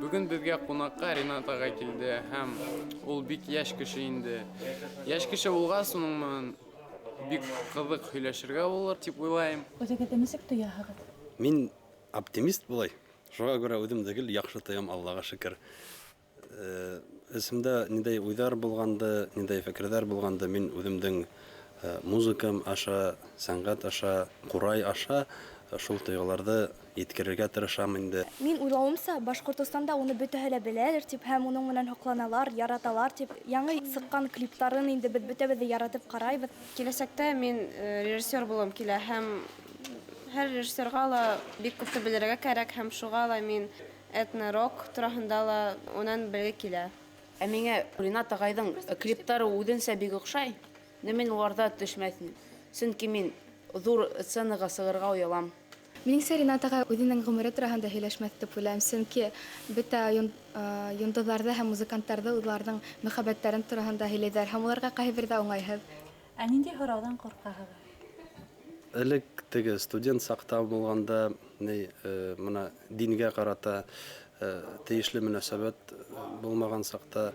Бүген безгә кунакка Ринат ага килде һәм ул бик яшь кеше инде. Яшь кеше булгас, уның менән бик кызык һөйләшергә булыр дип уйлайм. Үзегезне ничек тояһыгыз? Мин оптимист булай. Шуңа күрә үҙемде гел яхшы тоям, Аллага шөкер. Эсемдә ниндәй уйҙар булганды, ниндәй фекерҙәр булганды, мин үҙемдең музыкам аша, сәнғәт аша, ҡурай аша шул тойғоларҙы еткерергә тырышам инде. Мин уйлауымса, Башҡортостанда уны бөтәһе лә беләлер тип һәм уның менән һоҡланалар, яраталар тип, яңы сыҡҡан клиптарын инде беҙ бөтәбеҙ яратып ҡарайбыҙ. Киләсәктә мин режиссер булам килә һәм һәр режиссерға ла бик күпте белергә кәрәк һәм шуға ла мин этно-рок тураһында ла унан белергә килә. Ә миңә Ринат ағайҙың клиптары үҙенсә бик оҡшай. Мин уларҙа төшмәҫмен. Сөнки мин ҙур сценаға сығырға уялам. Минеңсә, Ринат ағай үҙенең ғүмере тураһында һөйләшмәҫ дип уйлайым. Сөнки бөтә йондоҙҙарҙы һәм музыканттарҙы уларҙың мөхәббәттәрен тураһында һөйләйҙәр һәм уларға ҡайһы берҙә уңайһыҙ. Ә ниндәй һорауҙан ҡурҡаһығыҙ? Элек теге студент саҡта булғанда, мына дингә ҡарата тейешле мөнәсәбәт булмаған саҡта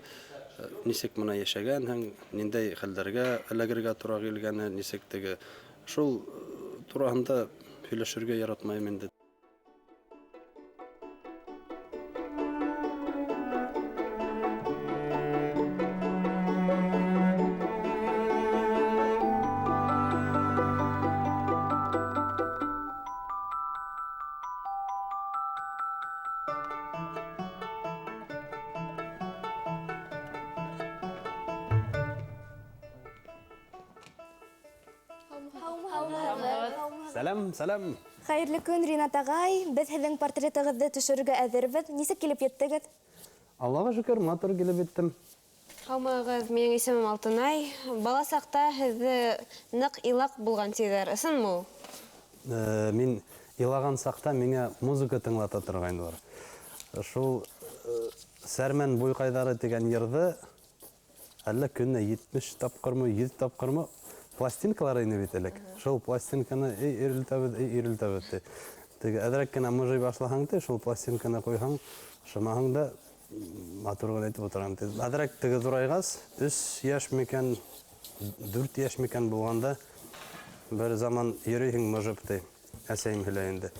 нисек мына йәшәгәнһең, ниндәй хәлдәргә эләгергә тура килгәне, нисек теге шул тураһында һөйләшергә яратмайым инде. Сәләм. Хәйерле көн, Ринат ағай. Беҙ һеҙҙең портретығыҙҙы төшөрөргә әҙербеҙ. Нисек килеп еттегеҙ? Аллаға шөкөр, матур килеп еттем. Һаумыһығыҙ, минең исемем Алтынай. Бала саҡта һеҙҙе ныҡ илаҡ булған тиҙәр. Ысынмы ул? Мин илаған саҡта миңә музыка тыңлата торғайнылар. Шул Сәрмән буйҡайҙары тигән йырҙы әллә көнөнә 70 тапҡырмы, 100 тапҡырмы пластинкалары ине бит элек. Шул пластинканы ирелтәбеҙ. Теге әҙерәк кенә мыжый башлаһаң да, шул пластинканы ҡуйһаң, шымаһаң да матур ғына әйтеп ултырам. Әҙерәк теге ҙурайғас, 3 йәш микән, 4 йәш микән булғанда бер заман йөрөйһең мыжып ти, әсәйем һөйләй инде.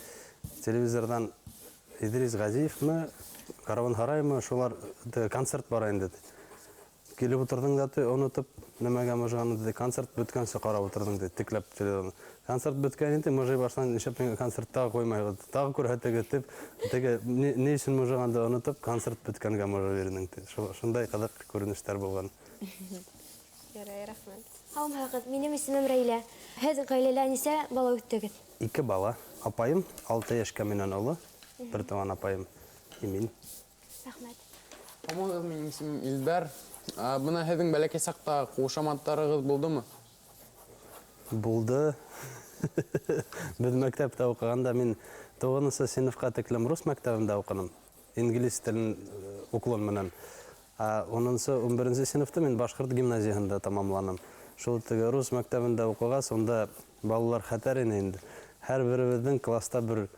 Телевизорҙан Идрис Ғәзиевме, Караван һараймы, шулар концерт бара инде. Килеп ултырдың да, онотоп, нәмәгә мыжғаны, концерт бөткәнсе ҡарап ултырдың, текләп телевизорны. Концерт бөткән инде, мыжый башлан, нишәп концерттағы ҡуймайғыҙ, тағы күрһәтегеҙ, теге ни өсөн мыжығанды онотоп, концерт бөткәнгә мыжы бирҙең. Шундай ҡыҙыҡ күренештәр булған. Ярай, рәхмәт. Һаумыһығыҙ, минең исемем Рәйлә. Һеҙ ғаиләлә нисә бала үҫтегеҙ? 2 бала. Апайым 6 йәшкә минән оло, бер туған апайым и мин. Рәхмәт. Һаумыһығыҙ, минең исемем Илдар. Бына һеҙҙең бәләкәй саҡта ҡушаматтарығыҙ булдымы? Булды. Беҙ мәктәптә уҡығанда мин 9-нсы синыфҡа тиклем рус мәктәбендә уҡыным. Инглиз телен уҡлым менән. 10-нсы, 11-нсе синыфты мин башҡорт гимназияһында тамамланым. Шул теге рус мәктәбендә уҡығас, унда балалар хәтәр ине инде. Һәр беребеҙҙең класста бер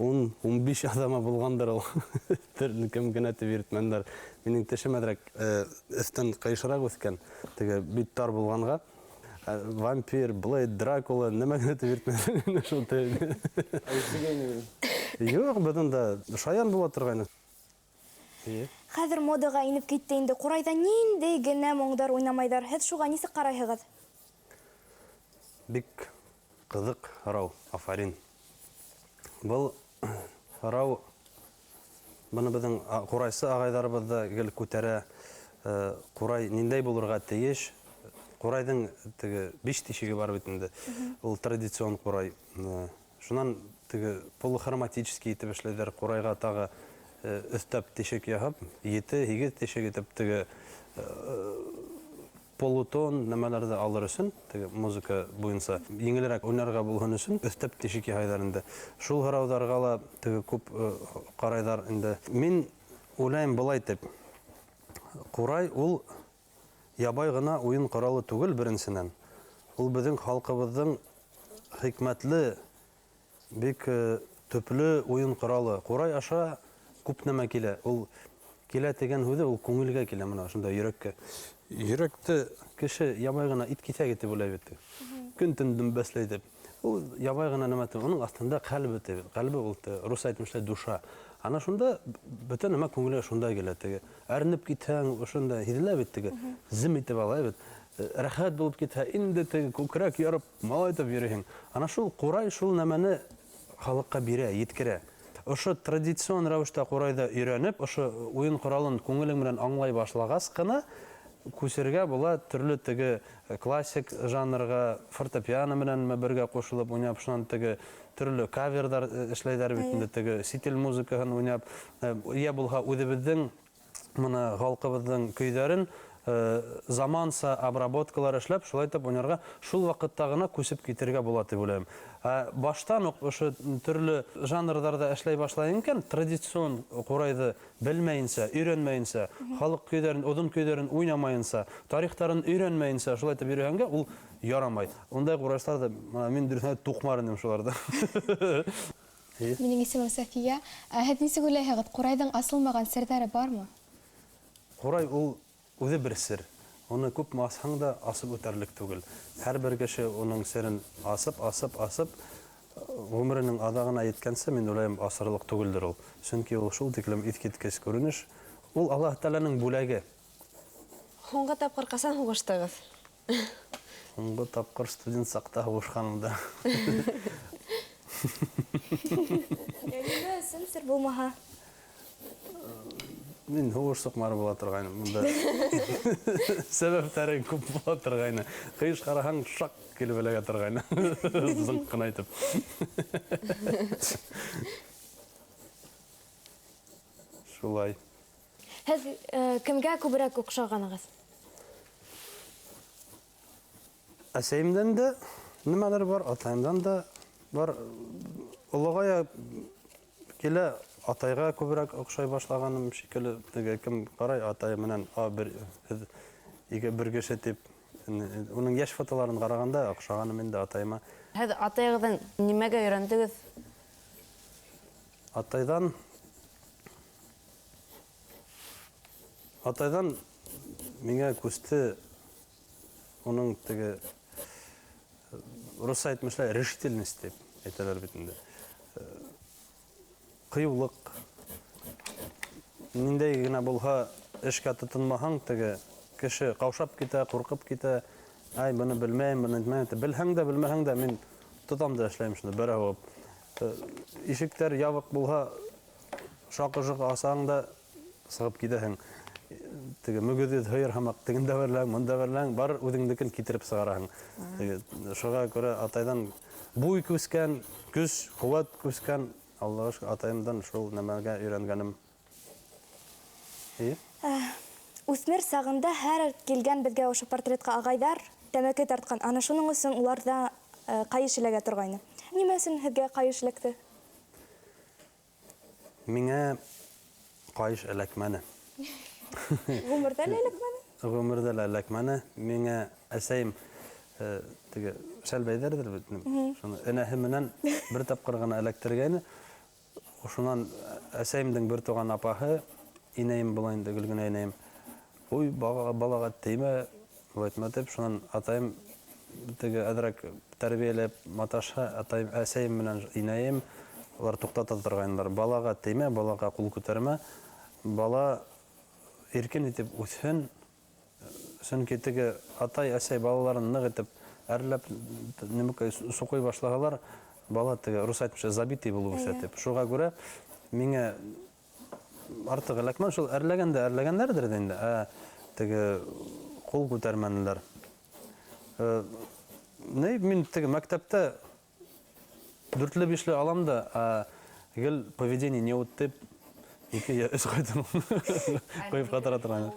10-15 адама булғандыр ул. Кем генә тибиртмәндәр. Минең тешем әҙерәк өҫтән ҡыйшыраҡ үҫкән. Теге бит тар булғанға. Вампир, Блейд, Дракула, нәмә генә тибиртмәндәр. Шул теге. Юҡ, беҙ унда шаян була торғайны. Хәҙер модаға инеп китте инде. Ҡурайҙа ниндәй генә моңдар уйнамайҙар. Һеҙ шуға нисек ҡарайһығыҙ? Бик ҡыҙыҡ һорау, афарин. Был һорау быны беҙҙең ҡурайсы ағайҙарыбыҙҙы гел күтәрә. Ҡурай ниндәй булырға тейеш? Ҡурайҙың 5 тишеге бар бит инде. Ул традицион ҡурай. Шунан полухроматический итеп эшләйҙәр. Ҡурайға тағы өҫтәп тишек яһап, 7-8 тишек итеп полутон нәмәләрҙе алыр өсөн, музыка буйынса еңелерәк уйнарға булһын өсөн, өҫтәп тишек яһайҙар инде. Шул һорауҙарға ла күп ҡарайҙар инде. Мин уйлайым былай тип. Ҡурай ул ябай ғына уйын ҡоралы түгел беренсенән. Ул беҙҙең халҡыбыҙҙың хикмәтле, бик төплө уйын ҡоралы. Ҡурай аша күп нәмә килә. Ул килә дигән һүзе ул күңелгә килә, менә шунда йөрәккә. Йөрәкте кеше ябай гына ит кисәге дип уйлай бит. Көн төн дөмбәсләй дип. Ул ябай гына нәмә түгел, уның астында калбы дип. Калбы ул рус әйтмешләр душа. Ана шунда бөтен нәмә күңелгә шунда килә теге. Әрнеп китһәң, шунда һиҙелә бит теге. Зим итеп ала бит. Рәхәт булып китһә, инде теге күкрәк ярып, малайтып йөрөһең. Ана шул Ҡурай шул нәмәне халыкка бирә, еткерә. Ошо традицион рәвештә Ҡурайда өйрәнеп, ошо уен ҡоралын күңелең белән аңлай башлагас кына күсергә була төрле теге классик жанрга фортепиано менән бергә ҡушылып уйнап, шунан теге төрле кавердар эшләйҙәр бит инде теге ситил музыкаһын уйнап, я булһа үҙебеҙҙең мына халҡыбыҙҙың көйҙәрен заманса обработкалар эшләп, шулай итеп уйнарга шул ваҡытта гына күсеп китергә була дип уйлайым. Баштан уҡ ошо төрлө жанрҙарҙа эшләй башлай икән, традицион Ҡурайҙы белмәйенсә, өйрәнмәйенсә, халыҡ көйҙәрен, оҙон көйҙәрен уйнамайынса, тарихтарын өйрәнмәйенсә, шулай итеп йөрөһәнгә ул ярамай. Ундай Ҡурайштарҙы мин дөрөҫөн туҡмар инем шуларҙа. Минең исемем Сафия. Һеҙ нисек уйлайһығыҙ, Ҡурайҙың асылмаған серҙәре бармы? Ҡурай ул үҙе бер сер. Уны күпме асһаң да асып үтәрлек түгел. Һәр бер кеше уның серен асып, ғүмеренең аҙағына еткәнсе, мин уйлайым, асырлык түгелдер ул. Сөнки ул шул тиклем иҫкиткес күренеш. Ул Аллаһ Тәғәләнең бүләге. Һуңғы тапҡыр ҡасан һуғыштығыҙ? Һуңғы тапҡыр студент саҡта һуғышҡанымда. Нимә өсөн сер булмаһа? Мин һуғыш суҡмары була торғайным. Бында сәбәптәре күп була торғайны. Ҡыйыш ҡараһаң, шаҡ килеп эләгә торғайны. Зыңҡ ҡына итеп. Шулай. Һеҙ кемгә күберәк оҡшағанығыҙ? Әсәйемдән дә нимәлер бар, атайымдан да бар. Олоғая килә, атайға күберәк оҡшай башлағаным шикелле. Кем ҡарай, атай менән бер кеше тип. Уның йәш фотоларын ҡарағанда оҡшағаным инде атайыма. Һеҙ атайығыҙҙан нимәгә өйрәндегеҙ? Атайҙан миңә күсте уның теге рус әйтмешләр решительность дип әйтәләр бит инде. Ҡыйыулыҡ. Ниндәй генә булһа эшкә тотонмаһаң, теге кеше ҡаушап китә, ҡурҡып китә. Ай, быны белмәйем, быны белмәйем. Белһәң дә, белмәһәң дә, мин тотам да эшләйем шуны берәү. Ишектәр ябыҡ булһа, шаҡ-шоҡ асаң да сығып китәһең. Теге мөгөҙөҙ һыйыр һымаҡ, тегендә берләң, мында берләң, бар үҙеңдекен китереп сығараһың. Шуға күрә атайҙан буй күскән, көс, ҡыуат күскән, Аллаға шөкөр, атайымдан шул нәмәгә өйрәнгәнем. Үҫмер сағында һәр килгән беҙгә ошо портретҡа ағайҙар тәмәке тартҡан. Ана шуның өсөн уларҙа ҡайыш эләгә торғайны. Нимә өсөн һеҙгә ҡайыш эләкте? Миңә ҡайыш эләкмәне. Ғүмерҙә лә эләкмәне? Ғүмерҙә лә эләкмәне. Миңә әсәйем теге шәлбәйҙәрҙер бит. Энәһе менән бер тапҡыр ғына эләктергәйне. Шунан әсәйемдең бер туған апаһы, инәйем була инде, Гөлгөнә инәйем. Уй, балаға теймә, әйтмә тип, шунан атайым теге әҙерәк тәрбиәләп маташа, атайым, әсәйем менән инәйем, улар туҡтата торғайнылар. Балаға теймә, балаға ҡул күтәрмә. Бала иркен итеп үҫһен. Сөнки теге атай, әсәй балаларын ныҡ итеп әрләп, суҡый башлаһалар, бала теге рус әйтмешләр забитый булып үҫә тип. Шуға күрә миңә артыҡ эләкмәне, шул әрләгәндәрҙер инде. Теге ҡул күтәрмәнеләр. Мин теге мәктәптә 4-5 алам да, гел поведение не үттеп, 2-3 ҡайтым ҡуйып ҡатара торғайны.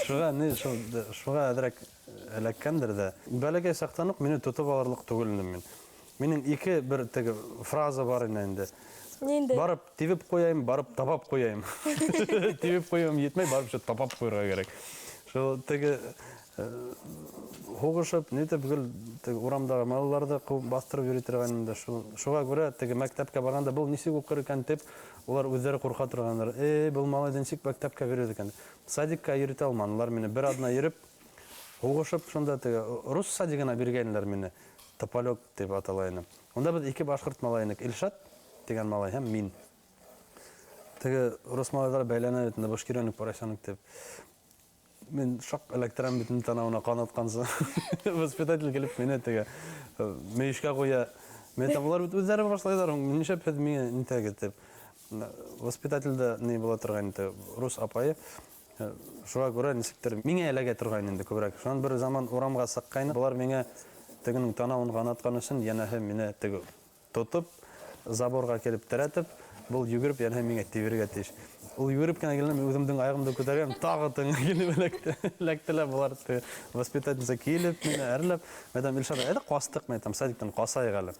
Шуға әҙерәк эләккәндер дә. Бәләкәй саҡтан уҡ мине тотоп алырлыҡ түгел инем мин. Минең ике бер теге фраза бар инде. Барып тибеп ҡуяйым, барып табап ҡуяйым. Тибеп ҡуяйым етмәй, барып табап ҡуйырға кәрәк. Шул теге һугышып, нитеп гел урамдагы малларды куып бастырып йөри торган инде. Шуга күрә теге мәктәпкә барганда бу ничек укыр икән дип, улар үзләре курка торганнар. Бу малайдан ничек мәктәпкә бирер икән. Садикка йөртә алмадылар мине. Бер адна йөреп, һугышып, шунда теге рус садигына биргәннәр мине. Тополек дип аталайны. Онда без ике башкорт малайнык, Илшат дигән малай һәм мин. Теге рус малайлар бәйләнә бит, башкирәнек парашанык дип. Мен шак электрон битен танауына канаткансы. Воспитатель килеп мине теге мейшка куя. Мен тамалар бит үзләре башлайлар. Нишләп һез мине нитәгә дип. Воспитательдә ни була торган инде рус апайы. Шуга күрә ничектер миңа эләгә торган инде күбрәк. Шуннан бер заман урамга сыккайны. Булар миңа тегенең танавын канаткан өчен янәһе мине теге тотып заборга килеп терәтеп, бул йөгереп янәһе миңа тибергә тиеш. Ул йөгереп кенә генә үземнең аягымды күтәргән, тагы тыңга килеп эләктеләр булар. Воспитательница килеп мине әрләп, мәдәм Илшат, әйдә кастык, мәдәм садиктан касайык әле.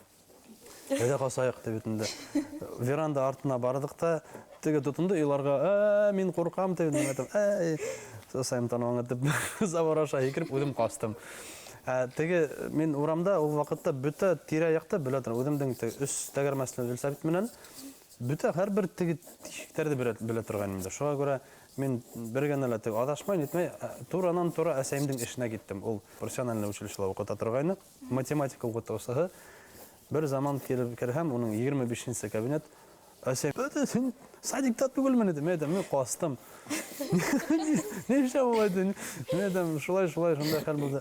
Әйдә касайык дип инде. Веранда артына бардык та, теге тотынды иларга, мин куркам дип мәдәм, сосайым танавыңа дип забор аша йөгереп үзем кастым. Теге мин урамда ул вакытта бүтә тирә-якта белә торам. Үземнең үз тәгәрмәсен Илсабит менән бүтә һәрбер теге тишектәрде белә торган инде. Шуга күрә мин бер генә лә теге адашмай, нитмәй, туранан-тура әсәемнең эшенә киттем. Ул профессиональ училищеда укыта торгайны, математика укытучысы. Бер заман килеп керһәм, уның 25нче кабинет. Әсәем, садикта түгелме диде, мен кастым. Нишләп булды? Мен шулай шунда хәл булды.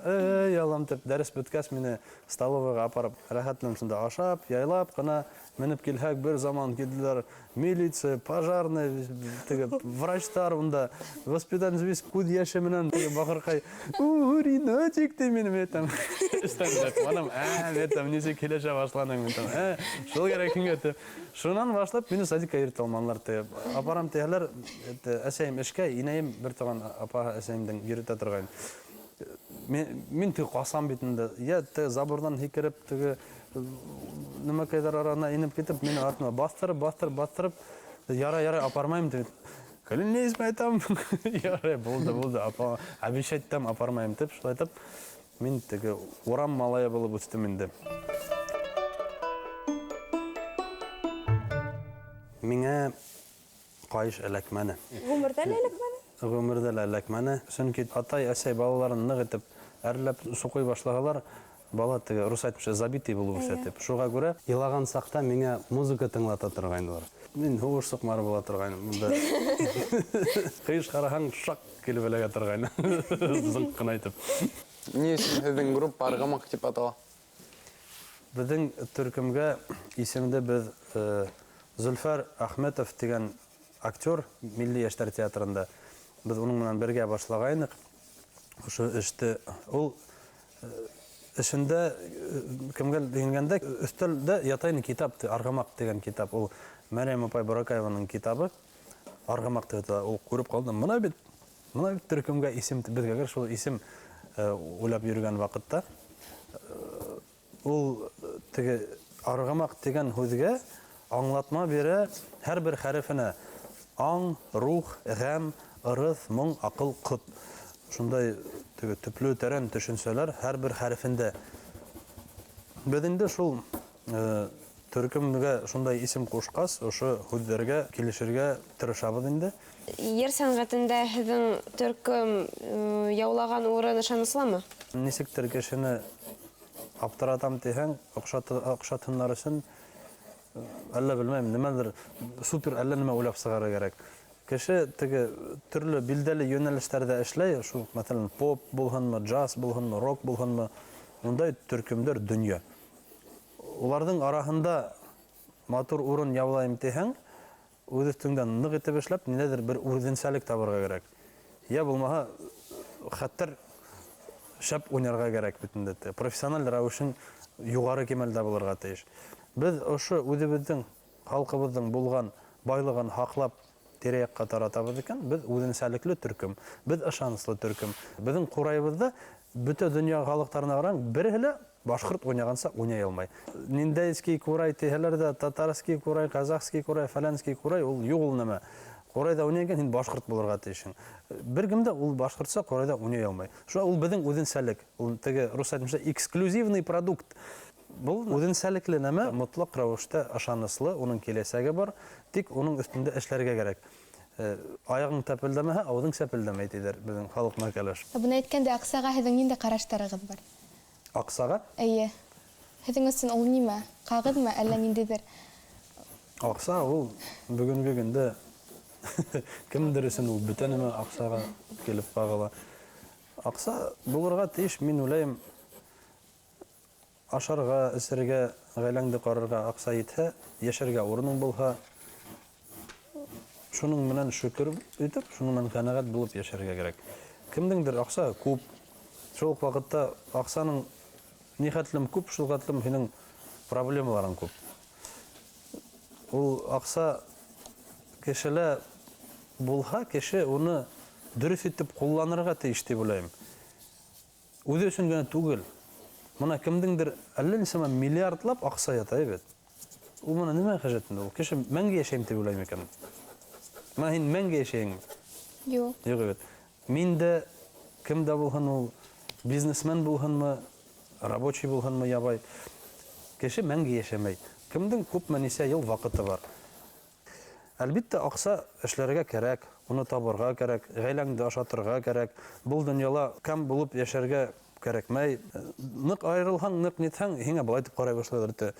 Ялам дип дәрес беткәч мине столовыйга апарып, рәхәтләнеп шунда ашап, яйлап кына менеп килһәк, бер заман килделәр милиция, пожарный, теге врачтар унда, воспитательный весь күз яше менән теге бахыркай. Уриночек ди минем әйтәм. Истәндәп, анам, әйтәм, ничек килешә башланың әйтәм. Шул кирәк инде. Шуннан башлап мине садикка йөртә алманлар теге. Апарам тегеләр, әсәем эшкә, инәем бер тагын апа әсәемдән йөртә торган. Мин теге касам бит инде. Я теге забордан һикереп теге нәмәкәйләр арасына инеп китеп, мине артыма бастырып, яра апармайм дип. Кәлен не исмәйтәм. Яра булды, апа, обещайттым апармайм дип, шулай итеп, мин теге урам малая булып үстем инде. Миңа кайыш эләкмәне. Гомердә эләкмәне? Гомердә эләкмәне. Чөнки атай әсәй балаларын нык итеп әрләп сукый башлагалар. Бала теге рус әйтмешә забитый булып үсәтеп. Шуга күрә илаган сакта миңа музыка тыңлата торгайнылар. Мин һугыш сукмары була торгайным. Монда кыйш караһаң шак килеп эләгә торгайны. Зыңк кына әйтеп. Ни өчен һезнең группа Аргамак дип атала? Безнең төркемгә исемдә без Зөлфәр Ахметов дигән актер Милли яшьләр театрында. Без уның менән бергә башлагайнык. Ошо эште ул эшендә кемгә дигәндә өстәлдә ятайны китап, Аргамак дигән китап. Ул Мәрьям апай Баракаеваның китабы. Аргамак дип ул күреп калдым. Моны бит төркемгә исем безгә шул исем уйлап йөргән вакытта ул теге Аргамак дигән һүзгә аңлатма бирә һәрбер хәрефенә. Аң, рух, гам, ырыс, моң, акыл, кыт. Шундай теге төпле тәрән төшенсәләр һәрбер хәрефендә. Без инде шул төркемгә шундай исем кушкас, ошо һүзләргә килешергә тырышабыз инде. Ер сәнгатендә һезнең төркем яулаган урын ышаныслымы? Ничектер кешене аптыратам дисәң, акшатыннар өчен әллә белмәйм, нимәдер супер әллә нимә уйлап сыгарга кирәк. Кеше теге төрле билдәле юнәлештәрдә эшләй, шул мәсәлән поп булганмы, джаз булганмы, рок булганмы, мондай төркемдәр дөнья. Уларның арасында матур урын яулайм дисәң, үз өстеңдән нык итеп эшләп, ниндидер бер үзенчәлек табарга кирәк. Я булмаһа, хәтер шәп уйнарга кирәк бит инде. Профессиональ рәвешен югары кимәлдә булырга тиеш. Без ошо үзебезнең халкыбызның булган байлыгын хаклап тирә-якка таратабыз икән, без үзенчәлекле төркем, без ышанычлы төркем. Безнең курайыбызда бөтә дөнья халыкларына караң, бере башкорт уйнаганса уйнай алмай. Ниндейский курай тиһәләр дә, татарский курай, казахский курай, фаланский курай, ул юк ул нәмә. Курайда уйнаган һин башкорт булырга тиешең. Бер кемдә ул башкортса курайда уйнай алмай. Шуңа ул безнең үзенчәлек, ул теге рус айтмыйча эксклюзивный продукт. Бул үзенчәлекле нәмә, мотлак рәвештә ышаныслы, уның киләсәге бар, тик уның өстендә эшләргә кирәк. Аягың тәпелдәмәһә, авызың сәпелдәмәй диләр безнең халык мәкаләш. Буны әйткәндә Аксага һезнең нинди караштарыгыз бар? Аксага? Әйе. Һезнең өчен ул нимә? Кагыдмы, әллә ниндидер? Акса ул бүгенге көндә кемдер өчен ул бөтенеме аксага килеп кагыла. Акса булырга тиеш, мин уйлыйм, ашарга, эсергә, гаиләңне карарга акса итһә, яшәргә урының булһа, шуның менән шөкер итеп, шуның менән канәгать булып яшәргә кирәк. Кемдеңдер акса күп, шул ук вакытта аксаның ни хәтлем күп, шул хәтлем һинең проблемаларың күп. Ул акса кешелә булһа, кеше уны дөрес итеп кулланырга тиеш дип уйлыйм. Үзе өчен генә түгел. Мына кемдеңдер әллә нисәмә миллиардлап акса ята бит. Ул моны нимә хаҗәтендә? Ул кеше мәңге яшәйм дип уйлыйм икән. Мә һин мәңге яшәйсең. Юк. Юк бит. Мин дә кемдә булһын ул, бизнесмен булһынмы, рабочий булһынмы ябай, кеше мәңге яшәмәй. Кемдең күпме нисә ел вакыты бар. Әлбиттә, акса эшләргә кирәк, уны табырга кирәк, гаиләңне ашатырга кирәк. Бу дөньяла кем булып яшәргә кирәкмәй. Нык айрылһаң, нык нитһәң, һиңа былай дип карай башлыйлар.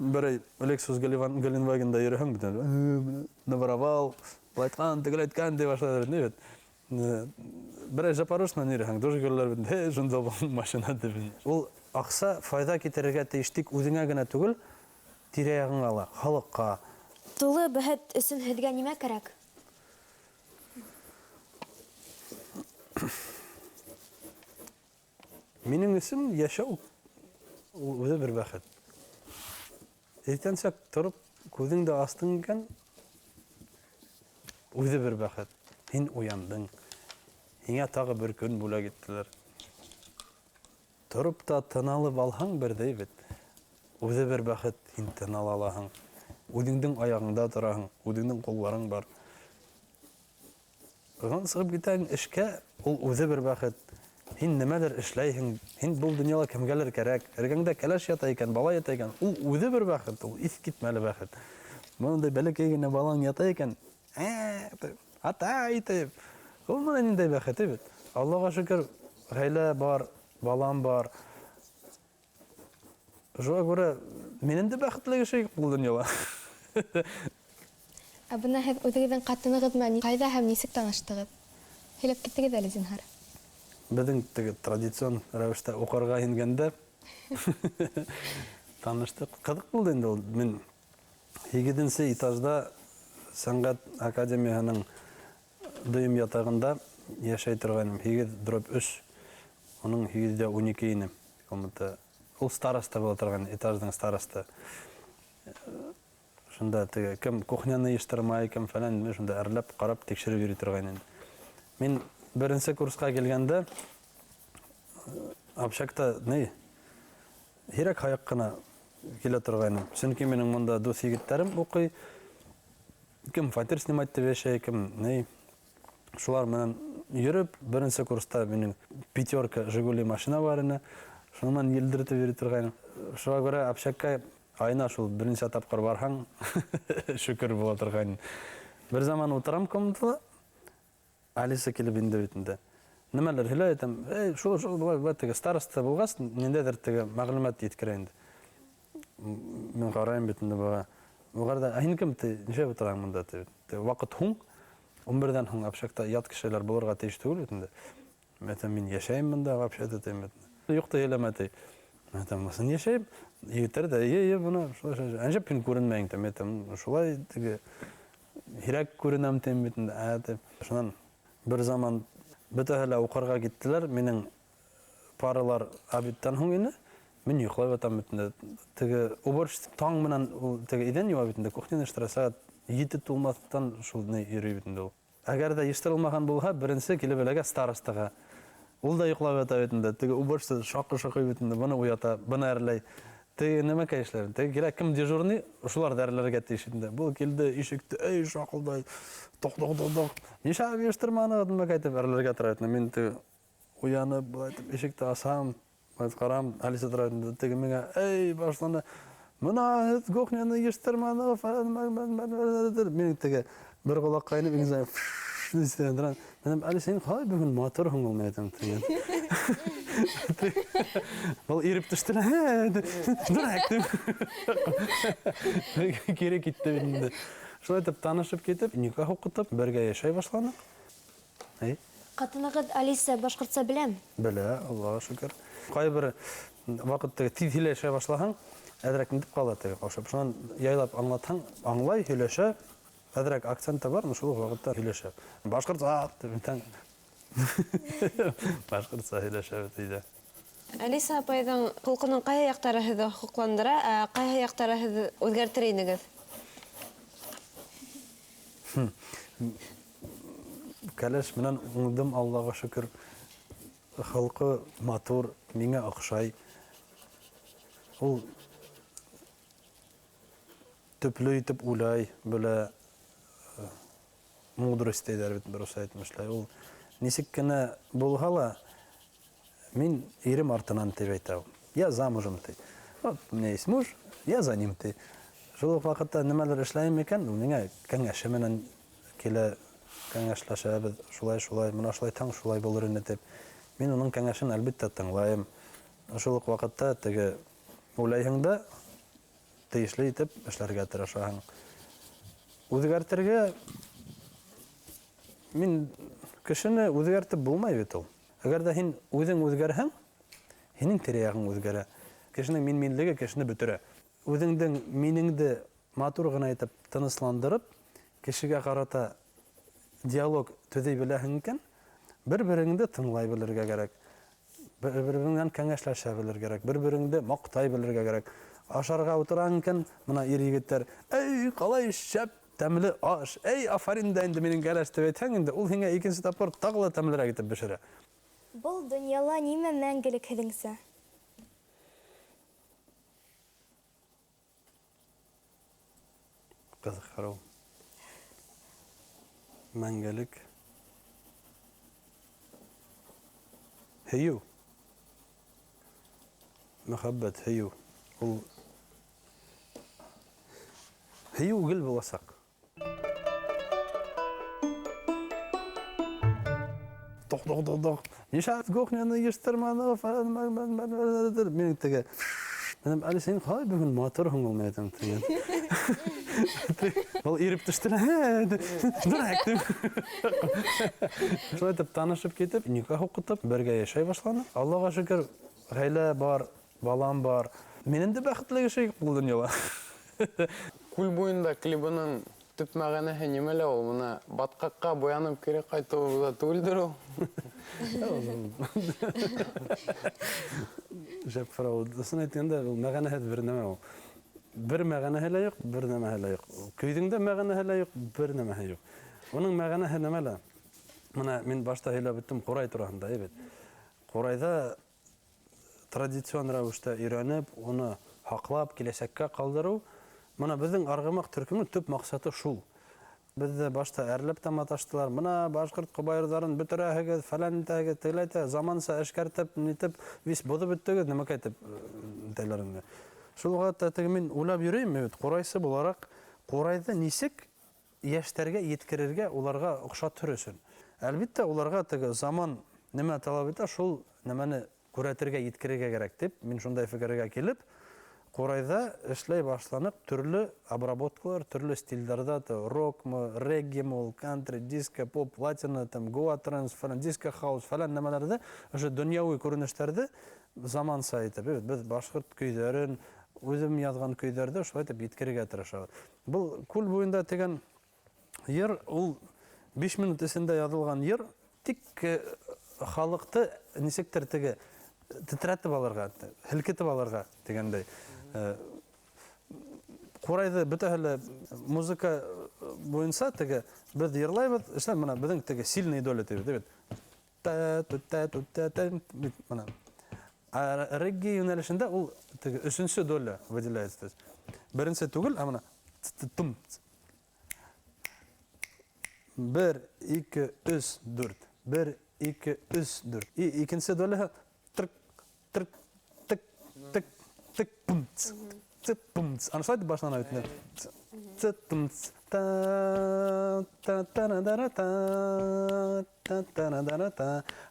Бер Лексус Галенвагенда йөрәһең бит. Наваравал, плайткан, тегеләйткән дип башлыйлар бит. Бер Запорожьедан йөрәһең, тоже гөлләр бит. Шунда машина дип. Ул акса файда китерергә тиеш, тик үзеңә генә түгел, тирә-ягыңа ла, халыкка. Тулы бәхет өсөн һеҙгә нимә кәрәк? Минең өсөн яшәү ул үзе бер бәхет. Иртәнсәк торып, күзеңдә астың икән, үзе бер бәхет. Һин уяндың. Һиңә тагы бер көн бүләк иттеләр. Торып та тыналып алһаң бердәй бит. Үзе бер бәхет, һин тынала алаһың. Үҙеңдең аяғыңда тораһың, үҙеңдең ҡулларың бар. Ған сығып китәң эшкә, ул үҙе бер бәхет. Һин нимәлер эшләйһең, һин был донъяла кемгәлер кәрәк. Эргәңдә кәләш ята икән, бала ята икән, ул үҙе бер бәхет, ул иҫ китмәле бәхет. Бындай бәләкәй генә балаң ята икән, ата итеп. Ул менән ниндәй бәхет бит. Аллаға шөкөр, ғаилә бар, балам бар. Шуңа күрә минең дә бәхетле кеше бул дөньяла. Бына һеҙ үҙегеҙҙең ҡатынығыҙ менән ҡайҙа һәм нисек таныштығыҙ? Һөйләп китегеҙ әле, зинһар. Беҙҙең теге традицион рәүештә уҡырға ингәндә таныштыҡ. Ҡыҙыҡ булды инде ул. Мин 8-нсе этажда сәнғәт академияһының дөйөм ятағында йәшәй торғайным. 8/3. Уның 8-12 ине. Ул староста була торған, этаждың староста. Шунда теге кем кухняны йыштырмай, кем фәлән, шунда әрләп, ҡарап, тикшереп йөрөй торғайным. Мин 1-нсе курсҡа килгәндә общакта һирәк һаяҡ ҡына килә торғайным. Сөнки минең монда дуҫ егеттәрем уҡый. Кем фатир снимать итеп йәшәй, кем шулар менән йөрөп, 1-нсе курста минең 5 Жигули машина бар ине. Шунан елдертеп йөрөй торғайным. Шуға күрә общакка айна шул 1-нче тапҡыр барһаң, шөкөр була торғайным. Бер заман ултырам комнатала, Алиса килеп инде бит инде. Нимәлер һөйләй әйтәм, шул былай теге староста булғас, ниндәйҙер теге мәғлүмәт еткерә инде. Мин ҡарайым бит инде быға. Уғарда, һин кем, нишә утыраң мында? Ваҡыт һуң, 11-дән һуң общакта ят кешеләр булырға тейеш түгел бит инде. Мин йәшәйем мында, вообще-то тейем бит. Юҡты һөйләмә тей. Мин йәшәйем, егеттәр дә, бына, әнжәп һин күренмәйең тейем. Шулай теге һирәк күренәм тейем бит инде. Шунан бер заман бөтәһе лә уҡырға киттеләр. Минең паралар обедтән һуң ине. Мин йоҡлай ятам бит инде. Теге уборщица таң менән теге идән юа бит инде. Кухняны йыштыра, сәғәт 7 тулмаҫтан шул йөрөй бит инде ул. Әгәр ҙә йыштырылмаған булһа, 1-нсе килеп эләгә старостаға. Ул да йоклап ята бетендә. Теге уборщица шакы-шакы бетендә. Буны уята, буны әрләй. Теге нәмә кәешләр. Теге кирәк кем дежурный, шулар дәрләргә тиешендә. Бу килде ишекте, эй шакылдай. Ток. Ниша бештырманы нәмә кайтып әрләргә тора. Мин теге уянып, булай итеп ишекте асам, карам, Алиса тора. Теге миңа, эй башланы. Мына кухняны ештырманы. Мин теге бер кулак кайнып иңзә. Дистендеран. Мен Алисаның кай бүген мотор һуңылмый әйтәм тиген. Бул ирип төштелә. Директим. Кире китте инде. Шулай итеп танышып китеп, никах укытып, бергә яшәй башланык. Катыныгыз Алиса башкортса беләм. Белә, Аллаһка шөкер. Кайбер вакытта тиз һөйләшә башлаһаң, әдрәк нитеп кала теге кашып. Шуннан яйлап аңлатһаң, аңлай, һөйләшә. Әдрәк акценты бар, шул вакытта һөйләшә. Башкортса дип тәң. Башкортса һөйләшә диде. Алиса апайдың холкының кая яктары һезне хукукландыра, кая яктары һез үзгәртер идегез? Кәләш менән уңдым, Аллаһка шөкер. Халкы матур, миңа охшай. Ул төпле итеп уйлай, белә мудрость әйтәләр бит дөрес әйтмешләр. Ул нисек кенә булһа ла, мин ирем артынан дип әйтәм. Я замужем ти. Вот, у меня есть муж, я за ним ти. Шул вакытта нәмәләр эшләйм икән, ул миңа кәңәш менән килә, кәңәшләшәбез, шулай, менә шулай таң шулай булыр инде дип. Мин уның кәңәшен әлбәттә тыңлайм. Шул вакытта теге уйлайһың да тиешле итеп эшләргә тырышаһың. Үзгәртергә мин кешене үзгәртеп булмай бит ул. Әгәр дә һин үзең үзгәрһәң, һинең тирә-ягың үзгәрә. Кешенең минлеге кешене бөтерә. Үзеңнең минеңде матур гына итеп тынысландырып, кешегә карата диалог төзи беләһең икән, бер-береңне тыңлай белергә кирәк. Бер-береңнән кәңәшләшә белергә кирәк, бер-береңне мактай белергә кирәк. Ашарга утырган икән, менә ир-егетләр, эй, калай шәп тәмле аш. Эй, афарин да инде минең кәләш дип әйтһәң инде, ул һиңа икенче тапкыр тагы тәмлерәк итеп бешерә. Бұл дөньяла нимә мәңгелек һеҙеңсә? Кызык һорау. Мәңгелек. Һөю. Мәхәббәт, һөю. Ул һөю гел буласак. Тох. Ниша кухняны ештырманы, мен теге. Мен Алисаның кай бүген мотор һуңылмый әйтәм тиген. Ул ирип төштелә. Директим. Шулай итеп танышып китеп, никах укытып, бергә яшәй башланык. Аллаһка шөкер, гаилә бар, балам бар. Минем дә бәхетле яшәй бу дөньяда. Күл буенда клибының төп мәгънәһе нимәлә ул? Моны баткакка буянып кире кайту да түгелдер ул. Жап фрау, сын әйткәндә ул мәгънәһе бер нәмә ул. Бер мәгънәһе лә юк, бер нәмәһе лә юк. Көйдеңдә мәгънәһе лә юк, бер нәмәһе юк. Уның мәгънәһе нәмәлә? Менә мин башта һөйләп беттем Курай турында, әйбәт. Курайда традицион рәвештә өйрәнеп, уны хаклап киләчәккә калдыру. Менә безнең Аргамак төркеме төп максаты шул. Бездә башта әрләп тә маташтылар. Менә башкорт кобайырларын бөтерәһегез, фәлән итәгез, тегеләйтә, заманса эшкәртеп, нитеп, вис бозып беттегез, нәмә кайтып дәйләрендә. Шул вакытта теге мин уйлап йөрим, бит Курайсы буларак, Курайда нисек яшьтәргә yetkерергә, уларга охшатыр өчен. Әлбәттә, уларга теге заман нәмә таләп итә, шул нәмәне күрәтергә, yetkерергә кирәк дип, мин шундай фикергә килеп, Курайда эшләй башланып, төрле обработкалар, төрле стильләрдә, рокмы, реггемы, кантри, диско, поп, латина, гоа транс, фәлән, диско хаус, фәлән нәмәләрдә, уже дөньяви күренешләрдә заманса итеп, без башкорт көйдәрен, үзем язган көйдәрдә шулай итеп yetkерергә тырышабыз. Бу күл буенда дигән йыр, ул 5 минут эчендә язылган йыр, тик халыкты нисектер теге титратып алырга, хилкетеп алырга дигәндәй. Курайда бөтәһеле музыка буенча теге без йырлайбыз, эшләр менә безнең теге сильный доля дип. Мына. Регги юнәлешендә ул өченче доля выделяется. Беренче түгел, а мына тум. 1, 2, 3, 4. 1, 2, 3, 4. И икенче доля тык, тык, тык, тык, тык, пумц. Тык, пумц. Аны шулай дип башлана бит. Тык, пумц.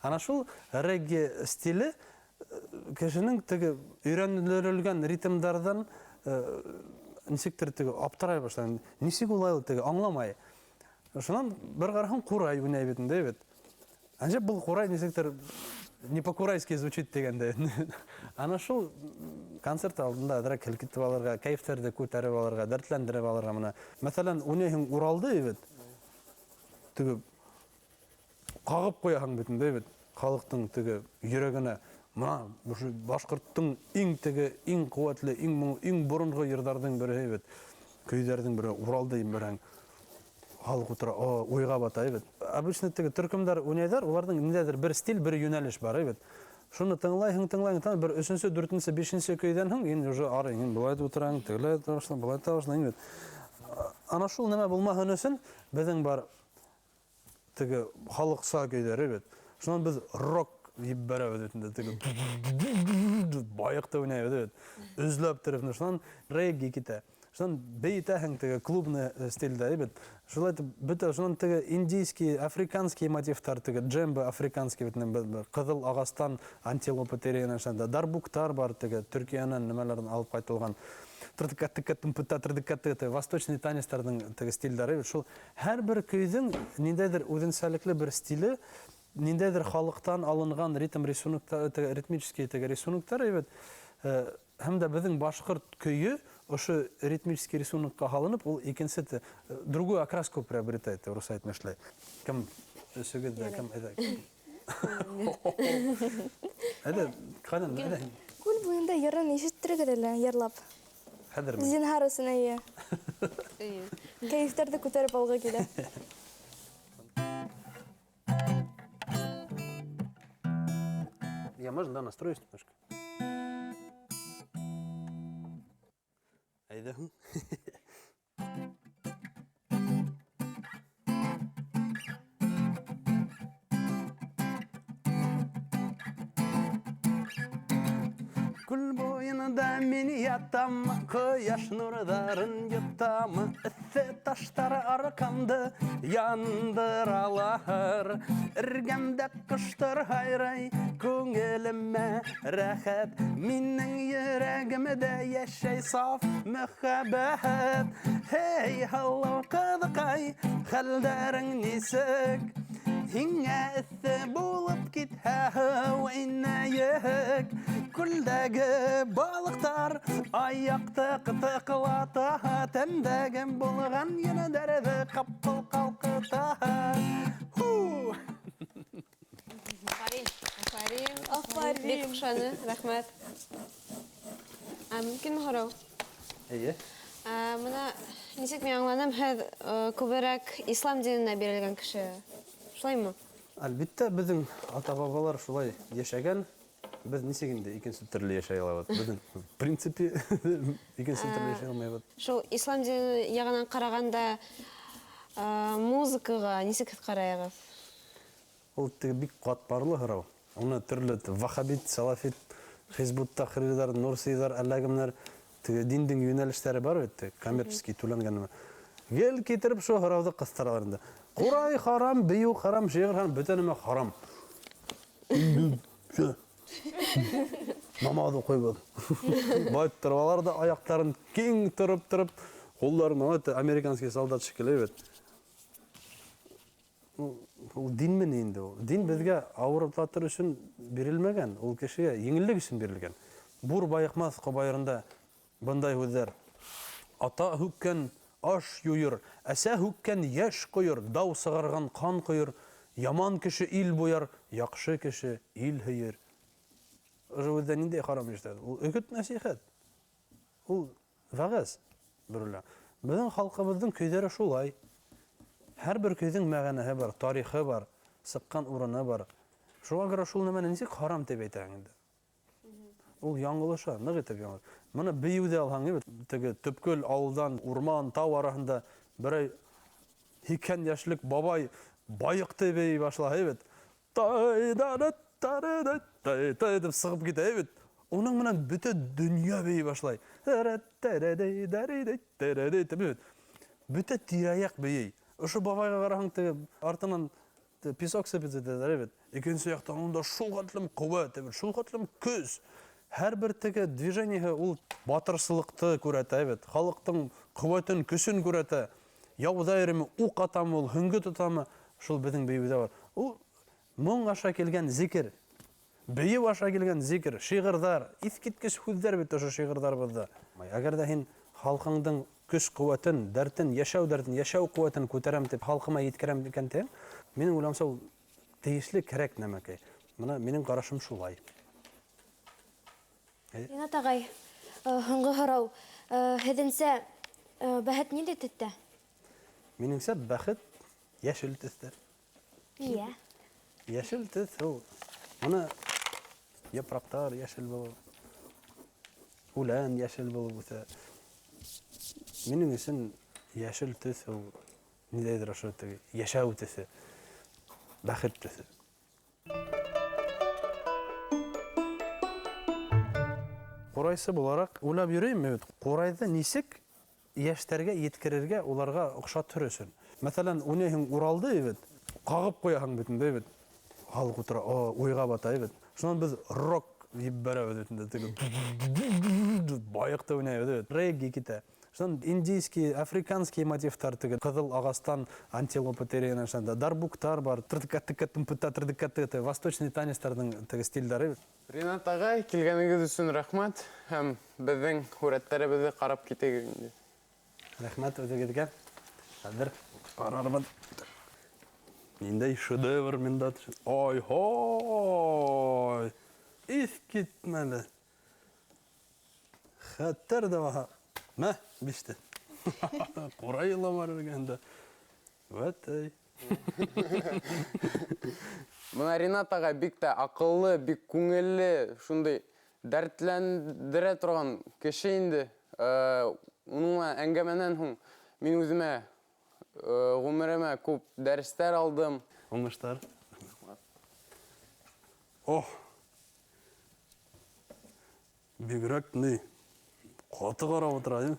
Ана шул регги стиле кешенең теге өйрәнелгән ритмдардан ничектер теге аптырай башлаган. Ничек улай теге аңламай. Шуннан бер караһаң курай уйнай бит инде бит. Анҗа бу курай ничектер не по-курайски звучит дигәндә. Ана шул концерт алдында дирәк килкитеп алырга, кайфтәрдә күтәреп алырга, дәртләндереп алырга менә. Мәсәлән, уйныйһың Уралды бит. Теге кагып куяһың бит инде бит. Халыктың теге йөрәгенә мына башкорттың иң теге иң куәтле, иң борынгы йырдардың бере бит. Көйләрдән бере Уралды берәң. Халык утыра, уйга бата бит. Обычно теге төркемдәр уйнайдар, уларның ниндәдер бер стиль, бер юнәлеш бар бит. Шуны тыңлайһың, бер 3-нче, 4-нче, 5-нче көйдән һәң инде уже арыйың, булай утыраң, тегеләй ташлан, булай ташлан бит. Ана шул нәмә булмаһын өчен безнең бар теге халыкса көйләре бит. Шуннан без рок дип бәрәбез инде теге байыкта уйнайбыз бит. Үзләп торып, шуннан регги китә. Шуннан бейтәһең теге клубны стильдә бит. Шулай итеп бөтә шуннан теге индийский, африканский мотивтар теге джембо африканский бит, кызыл агастан антилопа терегән шунда дарбуктар бар теге Төркияннан нимәләрдән алып кайтылган. Восточный танецларның теге стильдәре бит. Шул һәрбер көйдең ниндәдер үзенчәлекле бер стиле, ниндәдер халыктан алынган ритм рисунктар, ритмический теге рисунктар бит. Һәм дә безнең башкорт көйе ошо ритмический рисункка халынып, ул икенче другую окраску приобретает, рус әйтмешләй. Кем сөгедә, кем әйдә. Әйдә, кайдан, әйдә. Күл буенда йырын ишеттерегез әле, йырлап. Хәдер. Зинһар өсөн әйе. Кайфтәрде күтәреп алга килә. Я можно, да, настроюсь немножко. Әйдә. Күл буенда мин ятам, кояш нурларын йотам, эссе таштар аркамды яндыралар. Иргәмдә коштар хайрай, күңелемә рәхәт, минең йөрәгемдә яшәй саф мәхәббәт. Hey, hello, кызыкай, хәлдәрең нисек? Һиңә эссе булып китһә инәек. Күлдәге балыктар аякты кытыклата, тәндәге булган йөрәкләрне капыл калкыта. Афарин. Бик охшаны, рәхмәт. Мөмкин һорау? Әйе. Менә ничек мин аңланым, һез күбрәк ислам диненә бирелгән кеше. Шулаймы? Әлбәттә, безнең ата-бабалар шулай яшәгән. Без ничек инде икенче төрле яшәй алабыз. Безнең принципе икенче төрле яшәй алмыйбыз. Шул ислам дине ягынан караганда музыкага ничек карайсыз? Ул теге бик катмарлы һорау. Аны төрле вахабит, салафит, хизбут тахрирлар, нурсилар, әлләгемнәр теге диндең юнәлешләре бар бит, коммерческий түләнгән. Гел китереп шул һорауды кыстыралар инде. Курай харам, бию харам, шигыр харам, бөтенеме харам. Намазы койбыз. Байт торалар да аяктарын киң турып, колларын американский солдат шикелле бит. Ул дин менә инде ул. Дин безгә авырыплатыр өчен бирелмәгән, ул кешегә еңеллек өчен бирелгән. Бур байыкмас кабайрында бындай һүзләр. Ата хүккән аш юйыр, әсә хүккән яш куйыр, дау сыгарган кан куйыр, яман кеше ил буяр, яхшы кеше ил һөйер. Ул да нинди харам иштә. Ул үгет насихат. Ул вагыз бирелә. Безнең халкыбызның көйләре шулай. Һәрбер көйдең мәгънәһе бар, тарихы бар, сыккан урыны бар. Шуңа күрә шул нәмәне нисек харам дип әйтәң инде? Ул яңгылыша, нык итеп яңгыл. Моны бейеүдә алһаң, теге төпкөл ауылдан, урман, тау араһында берәй 80 яшьлек бабай байыкты бей башлаһа, тай дип сыгып китә, Оның менән бөтә дөнья бей башлай. Бөтә тирә-як бей. Ошо бабайга караһаң, теге артынан песок сыпып җитәләр, Икенче яктан унда шул катлым куәт, шул катлым көз. Һәрбер теге движениеһе ул батырсылыкты күрәтә, Халыктың куәтен, көсен күрәтә. Яуда йөрәме, ук атамы ул, хөңгө тотамы, шул безнең бейеүдә бар. Ул моң аша килгән зикр. Бейеү аша килгән зикр, шигырьләр, искиткеч сүзләр бит ошо шигырьләрбездә. Әгәр дә һин халкыңдың көч-куәтен, дәртен, яшәү куәтен күтәрәм дип халкыма yetkерәм дигәндә, минең уйламса ул тиешле кирәк нәмәкәй. Моны минең карашым шулай. Ринат ағай, һуңғы һорау. Һеҙҙеңсә бәхет ниндәй төҫтә? Минеңсә бәхет яшел төҫтә. Иә. Яшел төс ул. Моны япрактар яшел булып, үлән яшел булып үсә. Минең өчен яшел төс ул ниндәйдер ошо яшәү төсе, бәхет төсе. Курайсы буларак уйлап йөрим, курайды нисек яшьтәргә yetkерергә, уларга охшатыр өчен. Мәсәлән, уйныйһың Уралды, кагып куяһың бөтенләй, Халык утыра, уйга бата, Шуннан без рок дип бәрәбез теге. Байыкты уйнайбыз, регги китә. Шуннан индийский, африканский мотивтар теге кызыл агастан антилопа терегән шунда дарбуктар бар, трдикатты, восточный танецларның теге стильдәре. Ринат агай, килгәнегез өчен рәхмәт һәм безнең хүрәтләребезне карап китегез инде. Рәхмәт үзегезгә. Хәзер карарбыз. Ниндәй шедевр миндә. Ой-һой! Искитмәле. Хәтер дә ваһа. Мә, биште. Курайла бар дигәндә. Вәтәй. Мына Ринат агай бик тә акыллы, бик күңелле, шундый дәртләндерә торган кеше инде. Уныңла әңгәмәнән һуң мин үземә гомеремә күп дәресләр алдым. Уңыштар. Бигрәк ни каты карап утыра.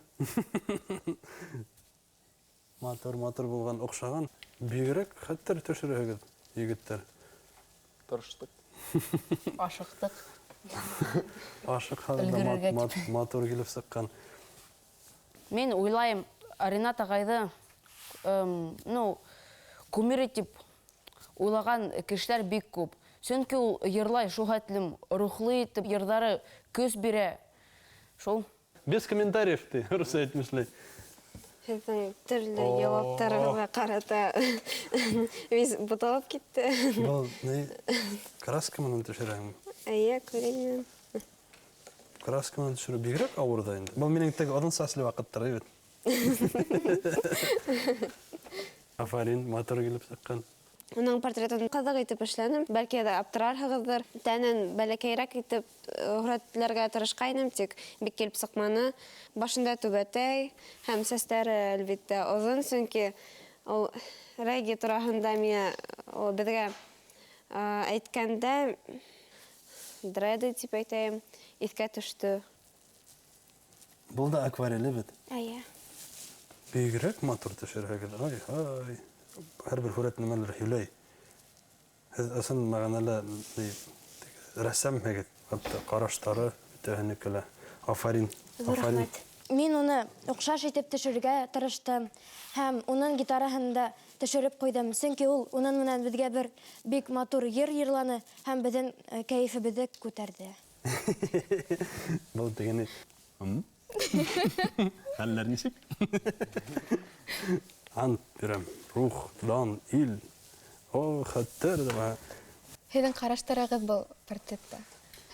Матур булган, охшаган. Бигрәк хәтер төшерәгез, егетләр. Тырыштык. Ашыктык. Ашык хәлдә матур килеп сыккан. Мен уйлайым, Ринат ағайды кумир итеп уйлаган кешеләр бик күп. Чөнки ул йырлай, шул хәтлем рухлы итеп йырдары көс бирә. Шул. Без комментариев ты, рус әйтмешләй. Һеҙҙең төрлө яуаптарығыҙға ҡарата виз буталып китте. Был не краска менән төшерәм. Әйе, күренем. Краска менән төшерү бигрәк авыр да инде. Был минең теге оҙон саслы ваҡыттар, Афарин, матур килеп сыҡҡан. Уның портретын ҡыҙыҡ итеп эшләнем. Бәлки дә аптырарһығыҙҙыр. Тәнен бәләкәйерәк итеп һүрәтләргә тырышҡайным, тик бик килеп сыҡманы. Башында түбәтәй һәм сәстәре әлбиттә оҙон, сөнки ул регги тураһында миңә беҙгә әйткәндә дреды тип әйтәйем, иҫкә төштө. Был да аквареле бит. Әйе. Бигрәк матур төшерәгеҙ. Ай. Һәр бер һүрәт нәмәләр һөйләй. Һеҙ ысын мәғәнәлә рәссамһегеҙ. Хатта ҡараштары бөтәһенекелә. Афарин. Рәхмәт. Мин уны оҡшаш итеп төшөргә тырыштым һәм уның гитараһында төшөрөп ҡуйҙым. Сөнки ул уның менән беҙгә бер бик матур йыр йырланы һәм беҙҙең кәйефебеҙҙе күтәрҙе. Был дигәне. Хәлләр нисек? Ант бирәм. Рух, дан, ил. Хәтер дә. Һеҙҙең ҡараштарығыҙ был портретта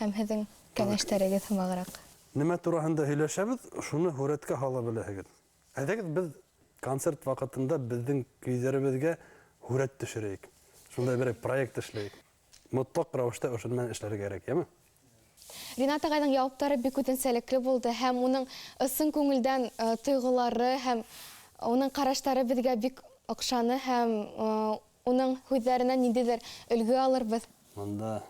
һәм һеҙҙең кәңәштәрегеҙ һымағыраҡ. Нимә тураһында һөйләшәбеҙ, шуны һүрәткә һала беләһегеҙ. Әйҙәгеҙ беҙ концерт ваҡытында беҙҙең көйҙәребеҙгә һүрәт төшөрәйек. Шундай бер проект эшләйек. мотлак рәвештә ошон менән эшләргә кирәк, яме? Ринат ағайдың яуаптары бик үтенсәлекле булды һәм уның ысын күңелдән тойгылары һәм уның караштары безгә бик оҡшаны һәм уның һүҙҙәренән ниндәйҙер өлгө алырбыҙ. Монда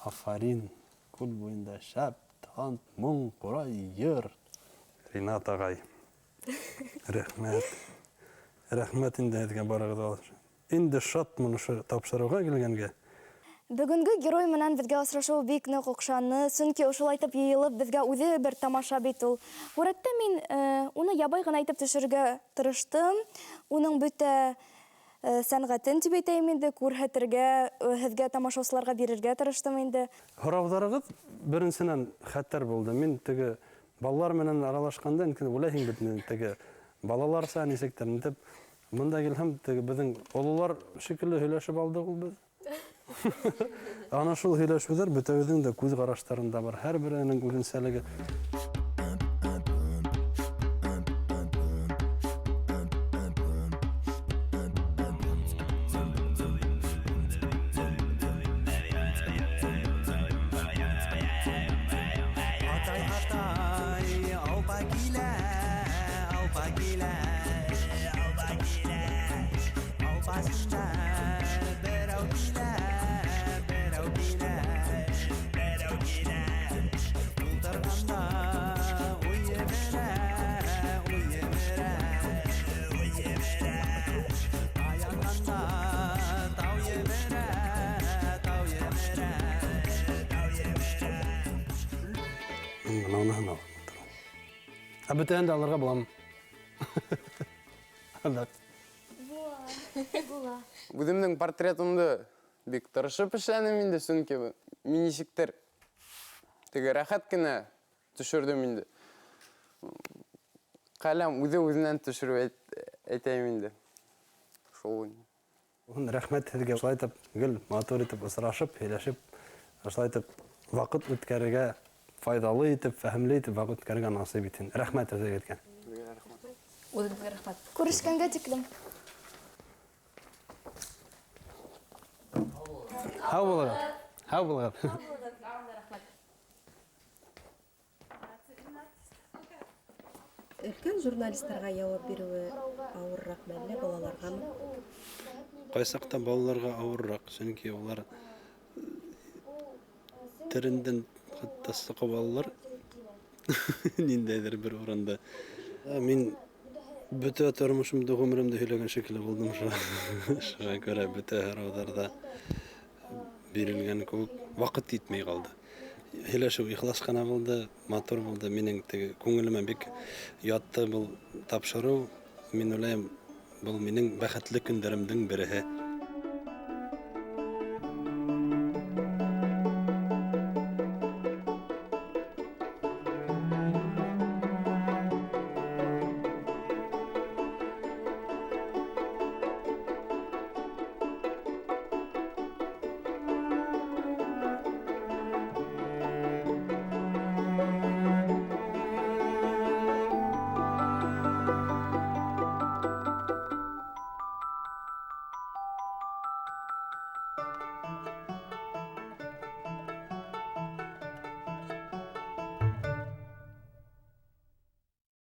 афарин, күл буйында шәп, талант, моң, ҡурай, йыр. Ринат ағай, рәхмәт. Рәхмәт инде һеҙгә барығыҙға. Инде шатмын ошо тапшырыуға килгәнгә. Бүгенге герой менән безгә осрашыу бик ныҡ оҡшаны, сөнки ошолай итеп йыйылып безгә үҙе бер тамаша бит ул. Һүрәттә мин уны ябай ғына итеп төшөргә тырыштым. Уның бөтә сәнғәтен тип әйтәйем инде, күрһәтергә, һеҙгә тамашаусыларға бирергә тырыштым инде. Һорауҙарығыҙ беренсенән хәтәр булды. Мин теге балалар менән аралашҡанда, уйлайһың бит мин теге балаларса нисектер итеп, бында килһәм, теге беҙҙең ололар шикелле һөйләшеп алдыҡ ул беҙ. Ана шул һөйләшеүҙәр бөтәбеҙҙең дә күҙ ҡараштарында бар. Һәр береһенең үҙенсәлеге. Бөтәһен дә алырға буламы? Үҙемдең портретымды бик тырышып эшләнем инде, сөнки мин нисектер теге рәхәт кенә төшөрдөм инде. Ҡәләм үҙе-үҙенән төшөрөп әйтәйем инде. Шул. Рәхмәт һеҙгә. Шулай итеп, гел матур итеп осрашып, һөйләшеп, шулай итеп ваҡыт үткәрергә, файдалы итеп, фәһемле итеп ваҡыт үткәрергә насип итһен. Рәхмәт һеҙгә еткән. Үҙеңгә рәхмәт. Күрешкәнгә тиклем. Һау булығыҙ. Һау булығыҙ. Өлкән журналисттарға яуап бирүе ауырыраҡмы әллә балаларғамы? Ҡай саҡта балаларға ауырыраҡ, сөнки улар терендән хатта сыҡып алалар. Ниндәйҙер бер урында. Мин бөтә тормошомдо, ғүмеремде һөйләгән шикелле булдым. Шуға күрә бөтә һорауҙарҙа бирелгән кеүек ваҡыт етмәй ҡалды. Һөйләшеү ихлас ҡына булды, матур булды. Минең теге күңелемә бик ятты был тапшырыу. Мин уйлайым, был минең бәхетле көндәремдең береһе.